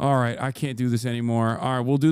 All right, I can't do this anymore. All right, we'll do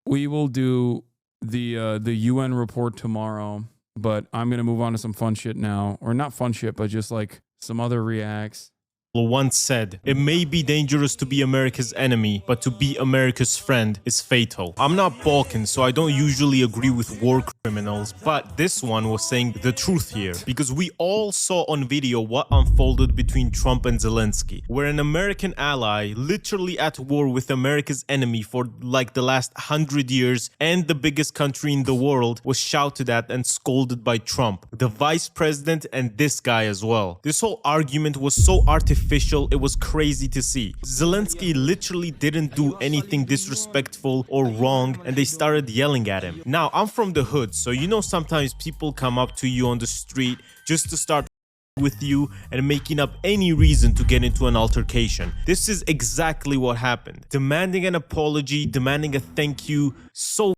we will do the UN report tomorrow, but I'm going to move on to some fun shit now. Or not fun shit, but just like some other reacts. Once said, it may be dangerous to be America's enemy, but to be America's friend is fatal. I'm not Balkan, so I don't usually agree with war criminals, but this one was saying the truth here, because we all saw on video what unfolded between Trump and Zelensky, where an American ally, literally at war with America's enemy for like the last 100 years, and the biggest country in the world, was shouted at and scolded by Trump, the vice president, and this guy as well. This whole argument was so artificial, it was crazy to see. Zelensky literally didn't do anything disrespectful or wrong, and they started yelling at him. Now, I'm from the hood, so you know sometimes people come up to you on the street just to start with you and making up any reason to get into an altercation. This is exactly what happened. Demanding an apology, demanding a thank you, so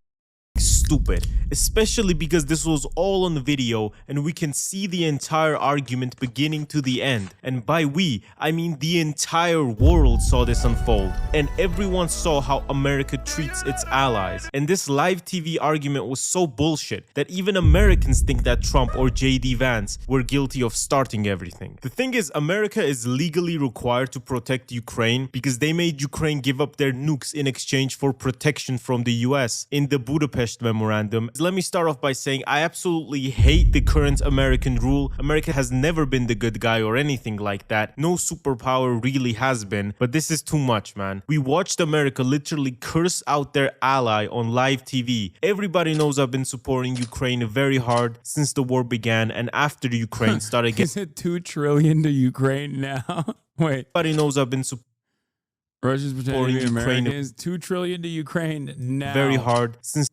stupid, especially because this was all on video and we can see the entire argument beginning to the end. And by we, I mean the entire world saw this unfold, and everyone saw how America treats its allies. And this live TV argument was so bullshit that even Americans think that Trump or JD Vance were guilty of starting everything. The thing is, America is legally required to protect Ukraine because they made Ukraine give up their nukes in exchange for protection from the US in the Budapest Memorandum. Let me start off by saying I absolutely hate the current American rule. America has never been the good guy or anything like that. No superpower really has been, but this is too much, man. We watched America literally curse out their ally on live TV. Everybody knows I've been supporting Ukraine very hard since the war began and after the Ukraine started getting... Is it $2 trillion to Ukraine now? Wait. Everybody knows I've been Russia's pretending to be Americans. $2 trillion to Ukraine now. Very hard since...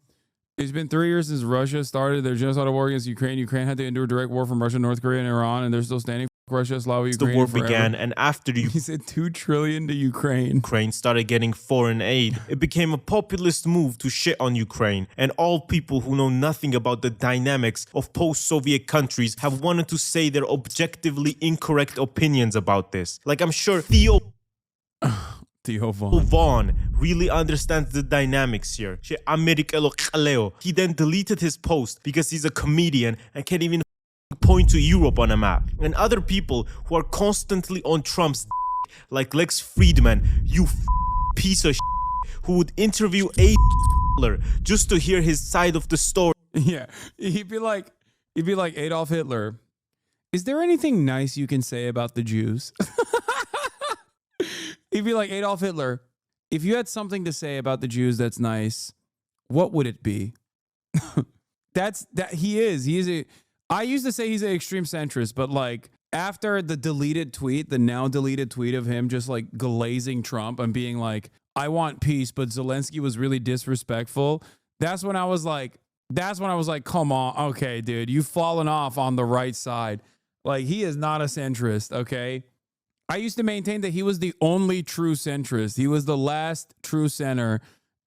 It's been 3 years since Russia started their genocidal war against Ukraine. Ukraine had to endure direct war from Russia, North Korea, and Iran, and they're still standing for Russia, Slavic Ukraine. The war began, and after the... He said $2 trillion to Ukraine. Ukraine started getting foreign aid. It became a populist move to shit on Ukraine, and all people who know nothing about the dynamics of post-Soviet countries have wanted to say their objectively incorrect opinions about this. Like, I'm sure Theo Vaughn really understands the dynamics here. He then deleted his post because he's a comedian and can't even point to Europe on a map. And other people who are constantly on Trump's like Lex Friedman, you piece of who would interview Hitler just to hear his side of the story. Yeah, he'd be like Adolf Hitler. Is there anything nice you can say about the Jews? He'd be like, Adolf Hitler, if you had something to say about the Jews that's nice, what would it be? He is I used to say he's an extreme centrist, but like after the now deleted tweet of him just like glazing Trump and being like, I want peace, but Zelensky was really disrespectful. That's when I was like, come on. Okay, dude, you've fallen off on the right side. Like, he is not a centrist. Okay. I used to maintain that he was the only true centrist. He was the last true center.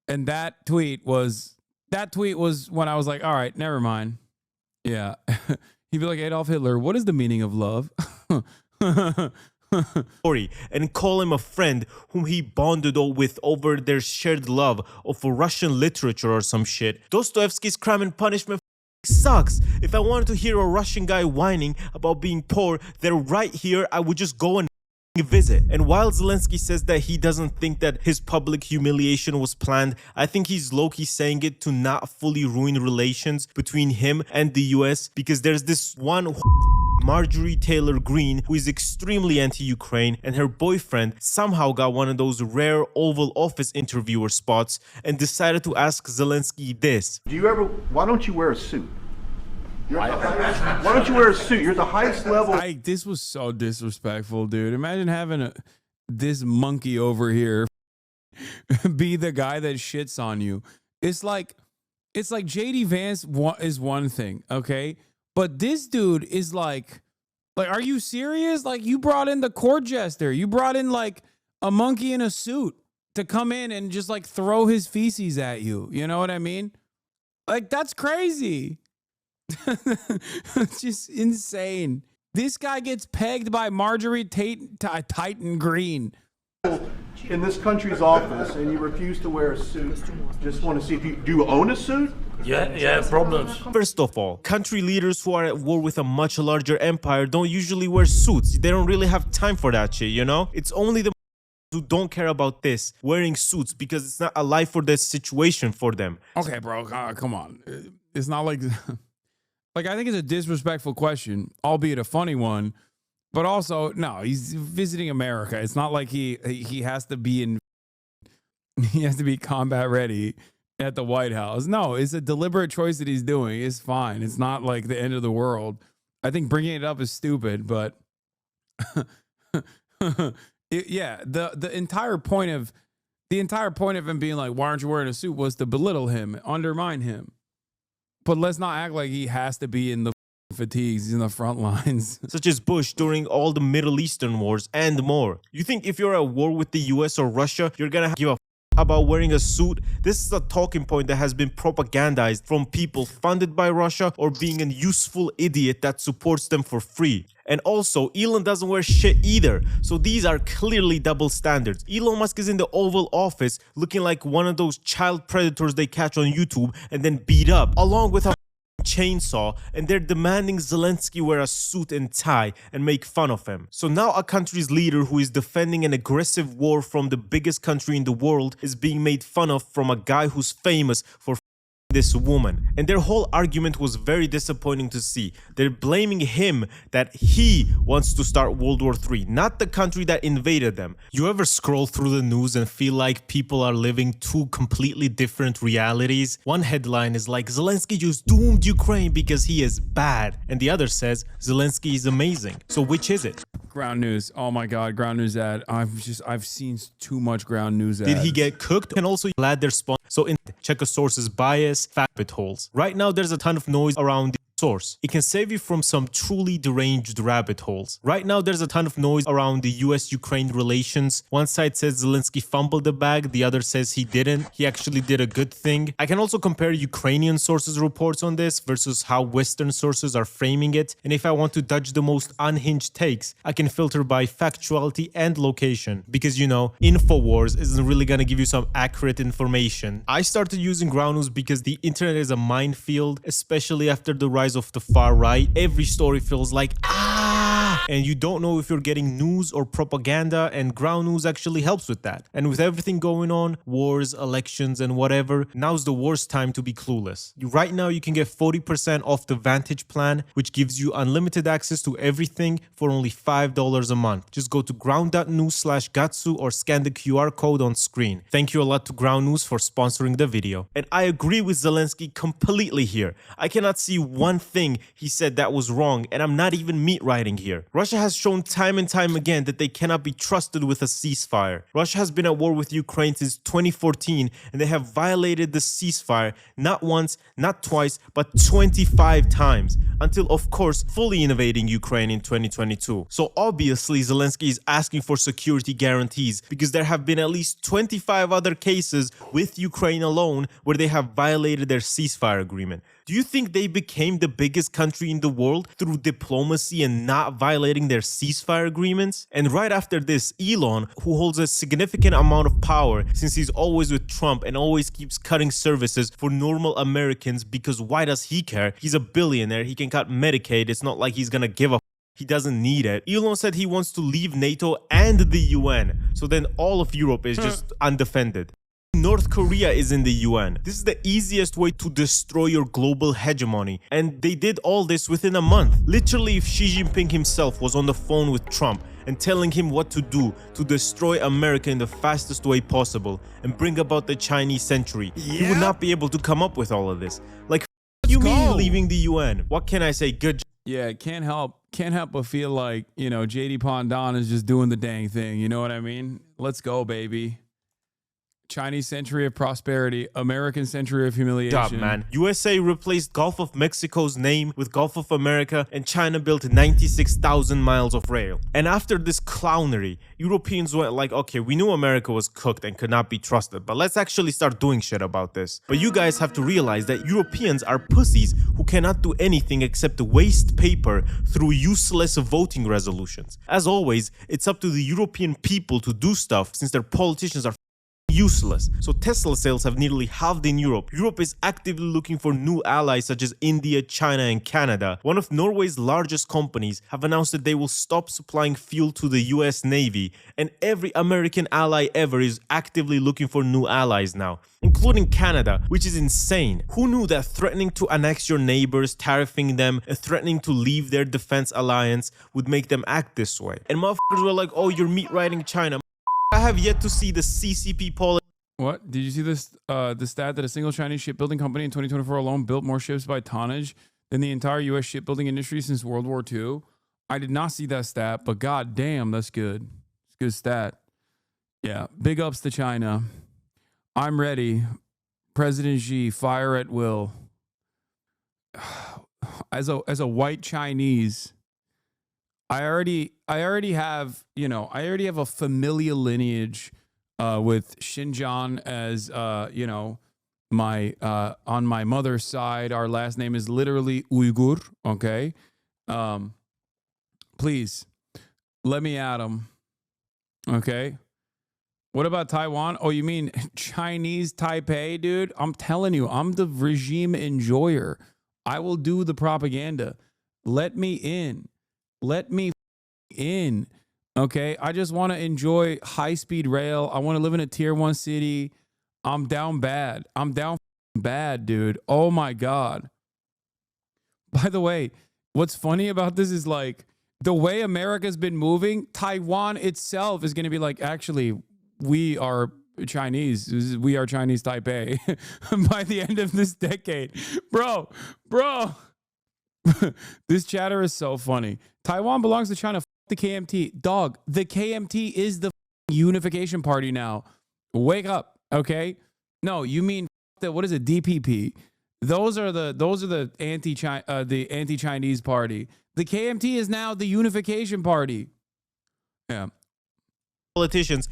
And that tweet was when I was like, all right, never mind. Yeah. He'd be like, Adolf Hitler, what is the meaning of love? And call him a friend whom he bonded with over their shared love of Russian literature or some shit. Dostoevsky's Crime and Punishment sucks. If I wanted to hear a Russian guy whining about being poor, they're right here. I would just go and visit. And while Zelensky says that he doesn't think that his public humiliation was planned, I think he's low-key saying it to not fully ruin relations between him and the US, because there's this one Marjorie Taylor Greene who is extremely anti-Ukraine, and her boyfriend somehow got one of those rare Oval Office interviewer spots and decided to ask Zelensky this. Why don't you wear a suit? Why don't you wear a suit? You're the highest level. This was so disrespectful, dude. Imagine having this monkey over here be the guy that shits on you. It's like JD Vance is one thing, okay? But this dude is like, are you serious? Like, you brought in the court jester. You brought in like a monkey in a suit to come in and just like throw his feces at you. You know what I mean? Like, that's crazy. It's just insane. This guy gets pegged by Marjorie Titan Green. in this country's office and you refuse to wear a suit, just want to see if do you own a suit? Yeah, problems. First of all, country leaders who are at war with a much larger empire don't usually wear suits. They don't really have time for that shit, you know? It's only the who don't care about this wearing suits because it's not a life or death situation for them. Okay, bro, come on. It's not like like I think it's a disrespectful question, albeit a funny one. But also, no, he's visiting America. It's not like he has to be he has to be combat ready at the White House. No, it's a deliberate choice that he's doing. It's fine. It's not like the end of the world. I think bringing it up is stupid, but yeah, the entire point of him being like, "Why aren't you wearing a suit?" was to belittle him, undermine him. But let's not act like he has to be in the fatigues in the front lines. Such as Bush during all the Middle Eastern wars and more. You think if you're at war with the US or Russia, you're gonna give a about wearing a suit? This is a talking point that has been propagandized from people funded by Russia or being a useful idiot that supports them for free. And also, Elon doesn't wear shit either. So these are clearly double standards. Elon Musk is in the Oval Office looking like one of those child predators they catch on YouTube and then beat up, along with a chainsaw, and they're demanding Zelensky wear a suit and tie and make fun of him. So now a country's leader who is defending an aggressive war from the biggest country in the world is being made fun of from a guy who's famous for this woman. And their whole argument was very disappointing to see. They're blaming him that he wants to start World War III, not the country that invaded them. You ever scroll through the news and feel like people are living two completely different realities? One headline is like, Zelensky just doomed Ukraine because he is bad, and the other says Zelensky is amazing. So which is it? Ground news. Oh my God, ground news ad. I've seen too much ground news ads. Did he get cooked? And also add their sponsor. So check a source's bias, fact holes. Right now there's a ton of noise around the source. It can save you from some truly deranged rabbit holes. Right now there's a ton of noise around the US-Ukraine relations. One side says Zelensky fumbled the bag, the other says he didn't. He actually did a good thing. I can also compare Ukrainian sources' reports on this versus how Western sources are framing it. And if I want to dodge the most unhinged takes, I can filter by factuality and location. Because, you know, InfoWars isn't really gonna give you some accurate information. I started using ground news because the internet is a minefield, especially after the rise of the far right. Every story feels like and you don't know if you're getting news or propaganda, and ground news actually helps with that. And with everything going on, wars, elections, and whatever, now's the worst time to be clueless. Right now you can get 40% off the Vantage plan, which gives you unlimited access to everything for only $5 a month. Just go to ground.news/Gattsu or scan the QR code on screen. Thank you a lot to Ground News for sponsoring the video. And I agree with Zelensky completely here. I cannot see one thing he said that was wrong, and I'm not even meat writing here. Russia has shown time and time again that they cannot be trusted with a ceasefire. Russia has been at war with Ukraine since 2014, and they have violated the ceasefire not once, not twice, but 25 times, until of course fully invading Ukraine in 2022. So obviously Zelensky is asking for security guarantees because there have been at least 25 other cases with Ukraine alone where they have violated their ceasefire agreement. Do you think they became the biggest country in the world through diplomacy and not violating their ceasefire agreements? And right after this, Elon, who holds a significant amount of power since he's always with Trump and always keeps cutting services for normal Americans because why does he care? He's a billionaire, he can cut Medicaid, it's not like he's gonna give a he doesn't need it. Elon said he wants to leave NATO and the UN, so then all of Europe is just undefended. North Korea is in the UN. This is the easiest way to destroy your global hegemony, and they did all this within a month. Literally, if Xi Jinping himself was on the phone with Trump and telling him what to do to destroy America in the fastest way possible and bring about the Chinese century, he would not be able to come up with all of this. Like, what do you mean leaving the UN? What can I say? Good job. Yeah, can't help but feel like, you know, JD Pondon is just doing the dang thing. You know what I mean? Let's go, baby. Chinese century of prosperity, American century of humiliation. Job, man. USA replaced Gulf of Mexico's name with Gulf of America, and China built 96,000 miles of rail. And after this clownery, Europeans went like, okay, we knew America was cooked and could not be trusted, but let's actually start doing shit about this. But you guys have to realize that Europeans are pussies who cannot do anything except waste paper through useless voting resolutions. As always, it's up to the European people to do stuff since their politicians are useless. So Tesla sales have nearly halved in Europe. Europe is actively looking for new allies such as India, China, and Canada. One of Norway's largest companies have announced that they will stop supplying fuel to the US Navy, and every American ally ever is actively looking for new allies now, including Canada, which is insane. Who knew that threatening to annex your neighbors, tariffing them, and threatening to leave their defense alliance would make them act this way? And motherfuckers were like, oh, you're meat riding China. I have yet to see the CCP policy. What? Did you see this? The stat that a single Chinese shipbuilding company in 2024 alone built more ships by tonnage than the entire U.S. shipbuilding industry since World War II? I did not see that stat, but god damn, that's good. It's a good stat. Yeah, big ups to China. I'm ready. President Xi, fire at will. As a white Chinese, I already have, I already have a familial lineage with Xinjiang as, my on my mother's side. Our last name is literally Uyghur. Okay, please let me at them. Okay, what about Taiwan? Oh, you mean Chinese Taipei, dude? I'm telling you, I'm the regime enjoyer. I will do the propaganda. Let me in. Let me in. Okay. I just want to enjoy high-speed rail. I want to live in a tier 1 city. I'm down bad. I'm down bad, dude. Oh my God. By the way, what's funny about this is like the way America's been moving, Taiwan itself is going to be like, actually, we are Chinese. We are Chinese Taipei by the end of this decade. Bro. This chatter is so funny. Taiwan belongs to China. F the KMT. Dog, the KMT is the unification party now. Wake up, okay? No, you mean what is it? DPP. Those are the anti-Chinese party. The KMT is now the unification party. Yeah. Politicians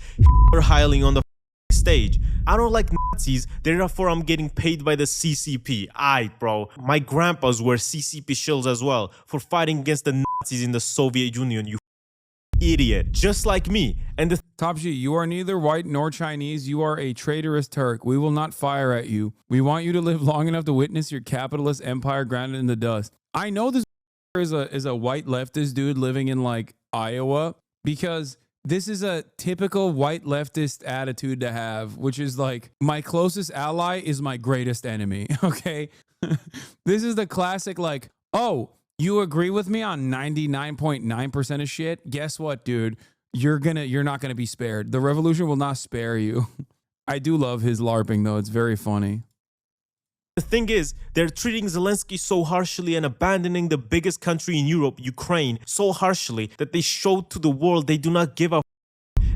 are hiling on the stage. I don't like Nazis, therefore I'm getting paid by the CCP. Aight, bro. My grandpas were CCP shills as well for fighting against the Nazis in the Soviet Union, you idiot. Just like me. And the Top G, you are neither white nor Chinese. You are a traitorous Turk. We will not fire at you. We want you to live long enough to witness your capitalist empire grounded in the dust. I know this is a white leftist dude living in like Iowa, because this is a typical white leftist attitude to have, which is like, my closest ally is my greatest enemy. Okay. This is the classic, like, oh, you agree with me on 99.9% of shit? Guess what, dude? You're not gonna be spared. The revolution will not spare you. I do love his LARPing though. It's very funny. The thing is, they're treating Zelensky so harshly and abandoning the biggest country in Europe, Ukraine, so harshly that they showed to the world they do not give a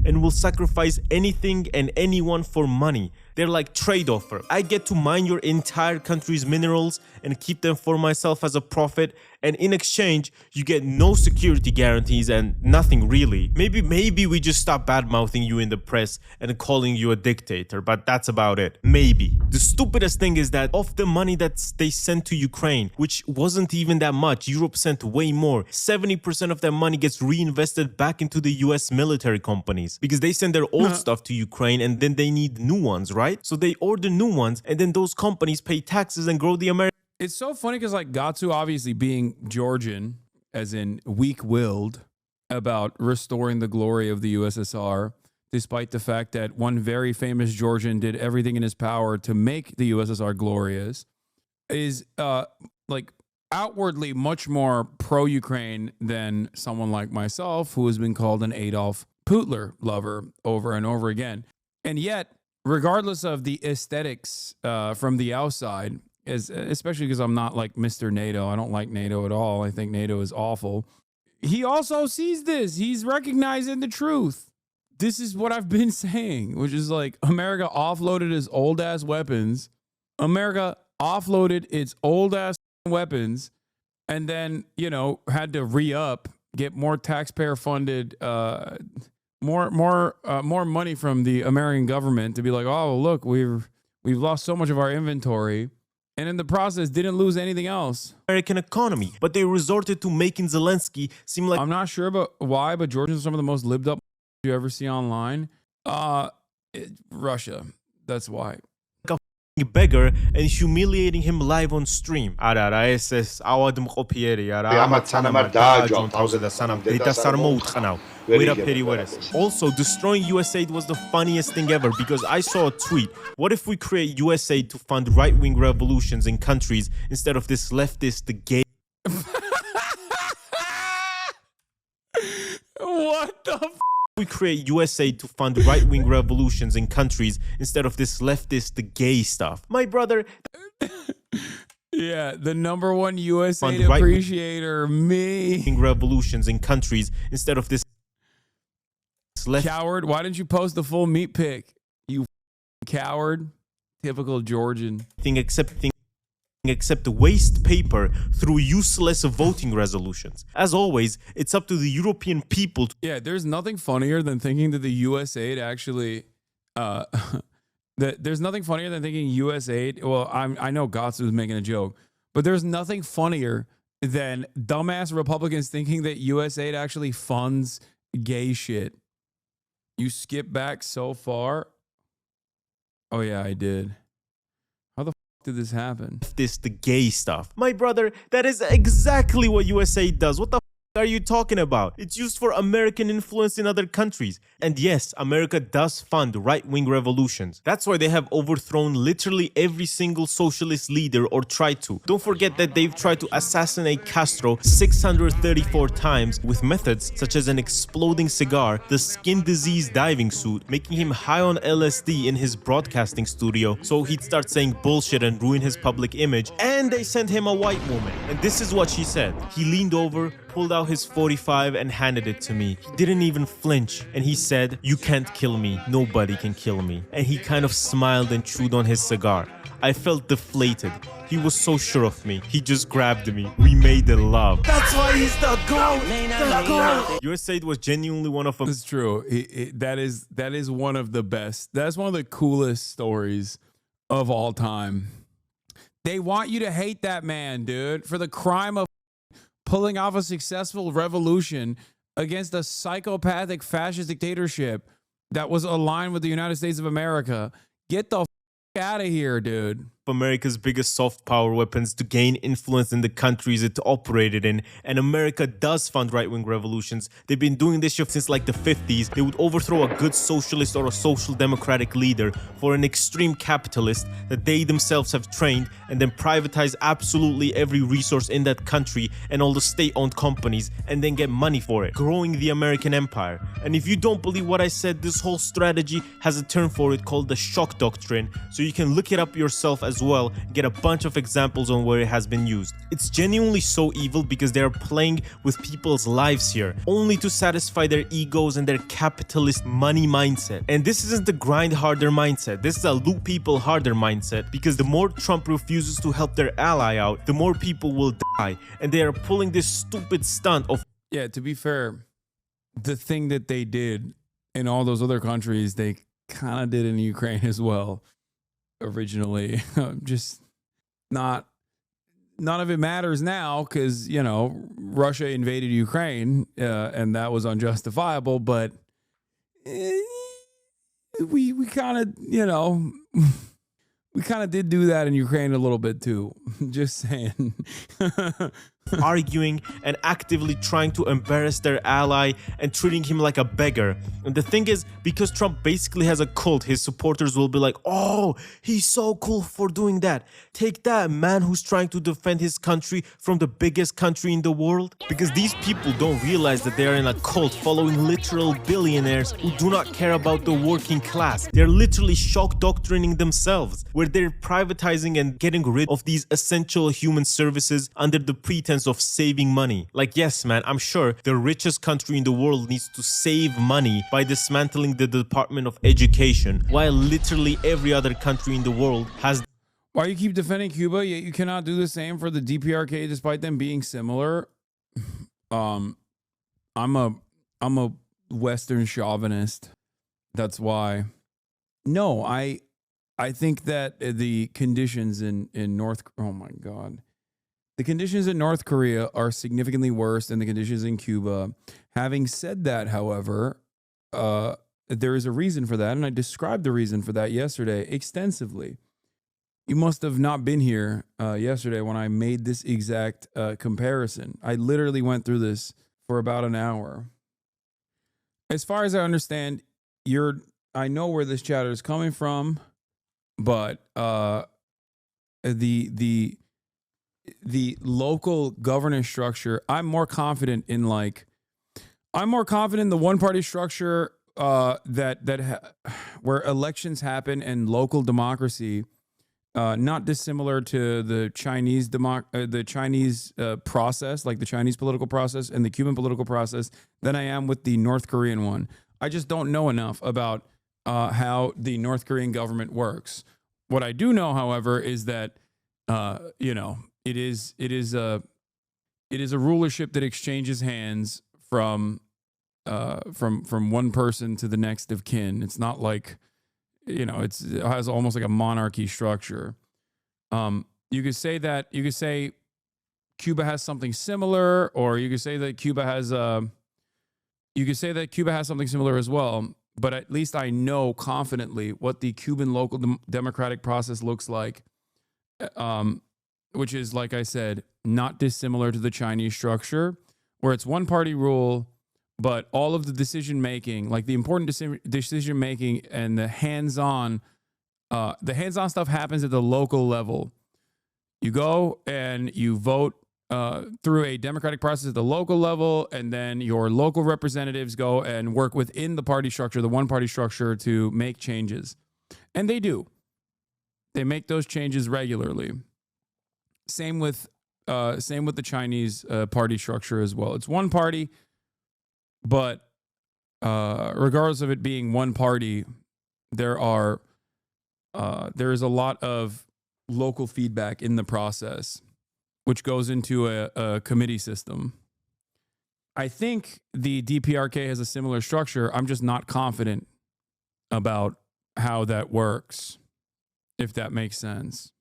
and will sacrifice anything and anyone for money. They're like trade offer. I get to mine your entire country's minerals and keep them for myself as a profit, and in exchange, you get no security guarantees and nothing really. Maybe we just stop bad-mouthing you in the press and calling you a dictator, but that's about it. Maybe. The stupidest thing is that of the money that they sent to Ukraine, which wasn't even that much, Europe sent way more. 70% of that money gets reinvested back into the US military companies because they send their old stuff to Ukraine and then they need new ones, right? So they order new ones and then those companies pay taxes and grow the American. It's so funny because like Gattsu, obviously being Georgian, as in weak-willed about restoring the glory of the USSR, despite the fact that one very famous Georgian did everything in his power to make the USSR glorious, is like outwardly much more pro-Ukraine than someone like myself, who has been called an Adolf Hitler lover over and over again. And yet, regardless of the aesthetics from the outside, especially because I'm not like Mr. NATO. I don't like NATO at all. I think NATO is awful. He also sees this. He's recognizing the truth. this is what I've been saying, which is like America offloaded its old ass weapons. America offloaded its old ass weapons and then, you know, had to re-up, get more taxpayer funded, more money from the American government to be like, oh, look, we've lost so much of our inventory. And in the process, didn't lose anything else. American economy, but they resorted to making Zelensky seem like I'm not sure about why, but Georgians are some of the most lived up you ever see online. Russia. That's why. a beggar and humiliating him live on stream. არა ეს ავადმყოფიერი არა ამათ სანამ არ დააჯავ თავზე და სანამ დედას არ მოუწყნავ ვერაფერი ვერ ეს. Also, destroying USAID was the funniest thing ever because I saw a tweet. What if we create USAID to fund right-wing revolutions in countries instead of this leftist, the gay? What the f? We create USAID to fund right-wing revolutions in countries instead of this leftist, the gay stuff. My brother. Yeah, the #1 USAID appreciator, me. Revolutions in countries instead of this coward. Why didn't you post the full meat pic? You coward. Typical Georgian. Except waste paper through useless voting resolutions. As always, it's up to the European people to there's nothing funnier than thinking that the USAID actually there's nothing funnier than thinking USAID. Well, I know Gattsu was making a joke, but there's nothing funnier than dumbass Republicans thinking that USAID actually funds gay shit. You skip back so far. Oh yeah, I did. How the did this happen? The gay stuff. My brother, that is exactly what USAID does. What the are you talking about? It's used for American influence in other countries. And yes, America does fund right-wing revolutions. That's why they have overthrown literally every single socialist leader or tried to. Don't forget that they've tried to assassinate Castro 634 times with methods such as an exploding cigar, the skin disease diving suit, making him high on LSD in his broadcasting studio so he'd start saying bullshit and ruin his public image. And they sent him a white woman. And this is what she said. He leaned over, pulled out his 45 and handed it to me. He didn't even flinch and he said, "You can't kill me, nobody can kill me." And he kind of smiled and chewed on his cigar. I felt deflated. He was so sure of me. He just grabbed me. We made the love. That's why he's the GOAT! The GOAT! USAID was genuinely one of them. It's true. That is one of the best. That's one of the coolest stories of all time. They want you to hate that man, dude, for the crime of pulling off a successful revolution against a psychopathic fascist dictatorship that was aligned with the United States of America. Get the f out of here, dude. America's biggest soft power weapons to gain influence in the countries it operated in, and America does fund right-wing revolutions. They've been doing this shit since like the 50s. They would overthrow a good socialist or a social democratic leader for an extreme capitalist that they themselves have trained and then privatize absolutely every resource in that country and all the state-owned companies and then get money for it, growing the American empire. And if you don't believe what I said, this whole strategy has a term for it called the shock doctrine, so you can look it up yourself as well, get a bunch of examples on where it has been used. It's genuinely so evil because they are playing with people's lives here, only to satisfy their egos and their capitalist money mindset. And this isn't the grind harder mindset, this is a loot people harder mindset, because the more Trump refuses to help their ally out, the more people will die. And they are pulling this stupid stunt of... Yeah, to be fair, the thing that they did in all those other countries, they kind of did in Ukraine as well. Originally, just none of it matters now because, you know, Russia invaded Ukraine and that was unjustifiable, but we kind of, you know, we kind of did do that in Ukraine a little bit too. Just saying. Arguing and actively trying to embarrass their ally and treating him like a beggar. And the thing is, because Trump basically has a cult, his supporters will be like, "Oh, he's so cool for doing that. Take that, man who's trying to defend his country from the biggest country in the world." Because these people don't realize that they are in a cult following literal billionaires who do not care about the working class. They're literally shock doctrining themselves, where they're privatizing and getting rid of these essential human services under the pretense pretense of saving money. Like, yes, man, I'm sure the richest country in the world needs to save money by dismantling the Department of Education, while literally every other country in the world has. Why you keep defending Cuba, yet you cannot do the same for the DPRK despite them being similar? I'm a Western chauvinist. That's why. No, I think that the conditions in oh my God. The conditions in North Korea are significantly worse than the conditions in Cuba. Having said that, however, there is a reason for that, and I described the reason for that yesterday extensively. You must have not been here yesterday when I made this exact comparison. I literally went through this for about an hour. As far as I understand, I know where this chatter is coming from, but the local governance structure, I'm more confident in the one-party structure where elections happen and local democracy, not dissimilar to the Chinese process, like the Chinese political process and the Cuban political process, than I am with the North Korean one. I just don't know enough about how the North Korean government works. What I do know, however, is that it is a rulership that exchanges hands from one person to the next of kin. It's not like, it has almost like a monarchy structure. You could say Cuba has something similar, or you could say that Cuba has something similar as well. But at least I know confidently what the Cuban local democratic process looks like, which is, like I said, not dissimilar to the Chinese structure, where it's one party rule, but all of the decision making, like the important decision making and the hands-on stuff happens at the local level. You go and you vote through a democratic process at the local level, and then your local representatives go and work within the party structure, the one-party structure, to make changes. And they do. They make those changes regularly. Same with the Chinese party structure as well. It's one party, but regardless of it being one party, there is a lot of local feedback in the process, which goes into a committee system. I think the DPRK has a similar structure. I'm just not confident about how that works, if that makes sense.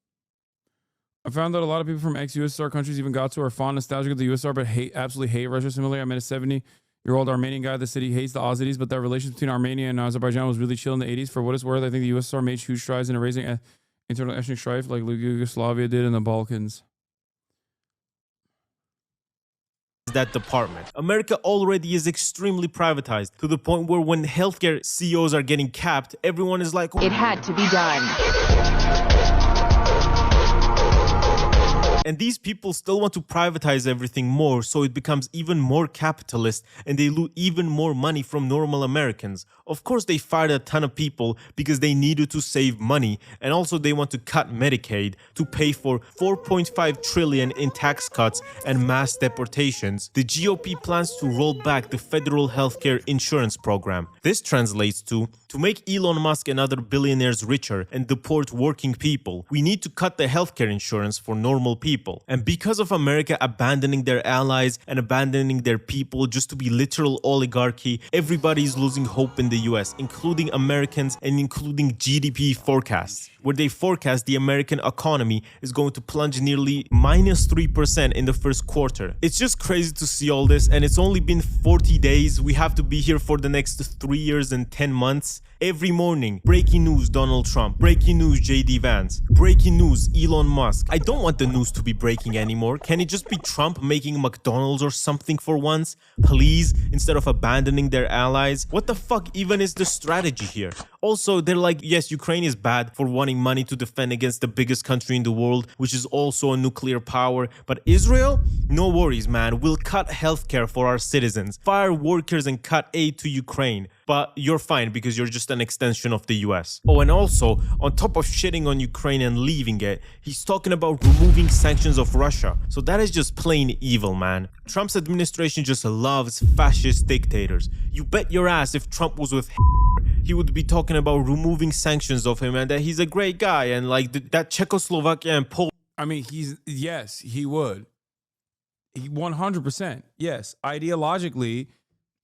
I found that a lot of people from ex-USSR countries, even Gattsu, are fond nostalgic of the USSR, but absolutely hate Russia. Similarly, I met a 70-year-old Armenian guy. The city hates the Azeris, but that relations between Armenia and Azerbaijan was really chill in the 80s. For what it's worth, I think the USSR made huge strides in erasing internal ethnic strife like Yugoslavia did in the Balkans. That department. America already is extremely privatized, to the point where when healthcare CEOs are getting capped, everyone is like, it had to be done. And these people still want to privatize everything more, so it becomes even more capitalist and they loot even more money from normal Americans. Of course, they fired a ton of people because they needed to save money, and also they want to cut Medicaid to pay for $4.5 trillion in tax cuts and mass deportations. The GOP plans to roll back the federal healthcare insurance program. This translates to make Elon Musk and other billionaires richer and deport working people, we need to cut the healthcare insurance for normal people. And because of America abandoning their allies and abandoning their people just to be literal oligarchy, everybody's losing hope in the US, including Americans and including GDP forecasts, where they forecast the American economy is going to plunge nearly -3% in the first quarter. It's just crazy to see all this, and it's only been 40 days. We have to be here for the next 3 years and 10 months. Every morning, breaking news Donald Trump, breaking news JD Vance, breaking news Elon Musk. I don't want the news to be breaking anymore. Can it just be Trump making McDonald's or something for once? Please, instead of abandoning their allies? What the fuck even is the strategy here? Also, they're like, yes, Ukraine is bad for wanting money to defend against the biggest country in the world, which is also a nuclear power. But Israel? No worries, man. We'll cut healthcare for our citizens, fire workers, and cut aid to Ukraine. but you're fine because you're just an extension of the US. Oh, and also, on top of shitting on Ukraine and leaving it, he's talking about removing sanctions of Russia. So that is just plain evil, man. Trump's administration just loves fascist dictators. You bet your ass if Trump was with he would be talking about removing sanctions of him and that he's a great guy and like that Czechoslovakia and Poland. I mean, yes, he would. 100%. Yes. Ideologically,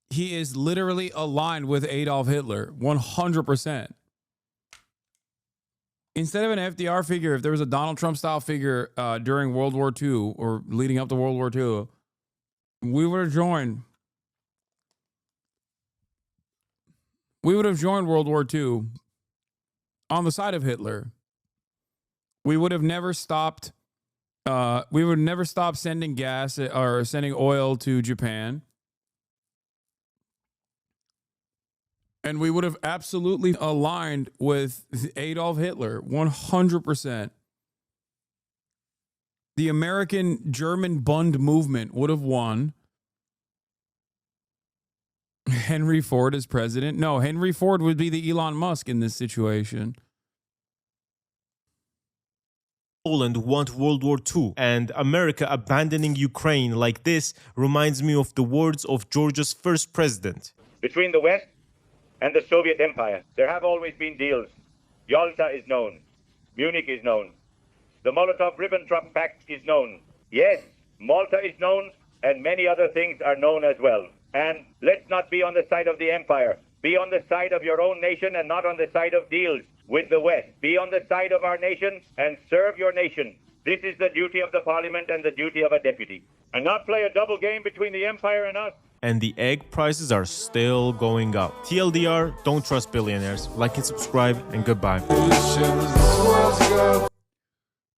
he is literally aligned with Adolf Hitler. 100%. Instead of an FDR figure, if there was a Donald Trump style figure during World War II or leading up to World War II, we would have joined. We would have joined World War II on the side of Hitler. We would have never stopped. We would never stop sending gas or sending oil to Japan. And we would have absolutely aligned with Adolf Hitler, 100%. The American-German Bund movement would have won. Henry Ford as president? No, Henry Ford would be the Elon Musk in this situation. Poland want World War II, and America abandoning Ukraine like this reminds me of the words of Georgia's first president. Between the West and the Soviet Empire, there have always been deals. Yalta is known. Munich is known. The Molotov-Ribbentrop Pact is known. Yes, Malta is known, and many other things are known as well. And let's not be on the side of the empire. Be on the side of your own nation and not on the side of deals with the West. Be on the side of our nation and serve your nation. This is the duty of the parliament and the duty of a deputy. And not play a double game between the empire and us. And the egg prices are still going up. TLDR, don't trust billionaires. Like and subscribe, and goodbye.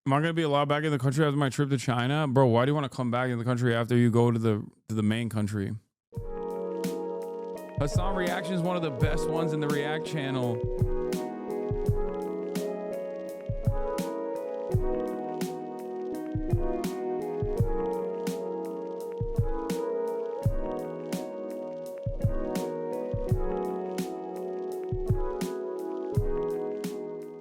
Am I going to be allowed back in the country after my trip to China? Bro, why do you want to come back in the country after you go to the main country? Hasan Reactions is one of the best ones in the React channel.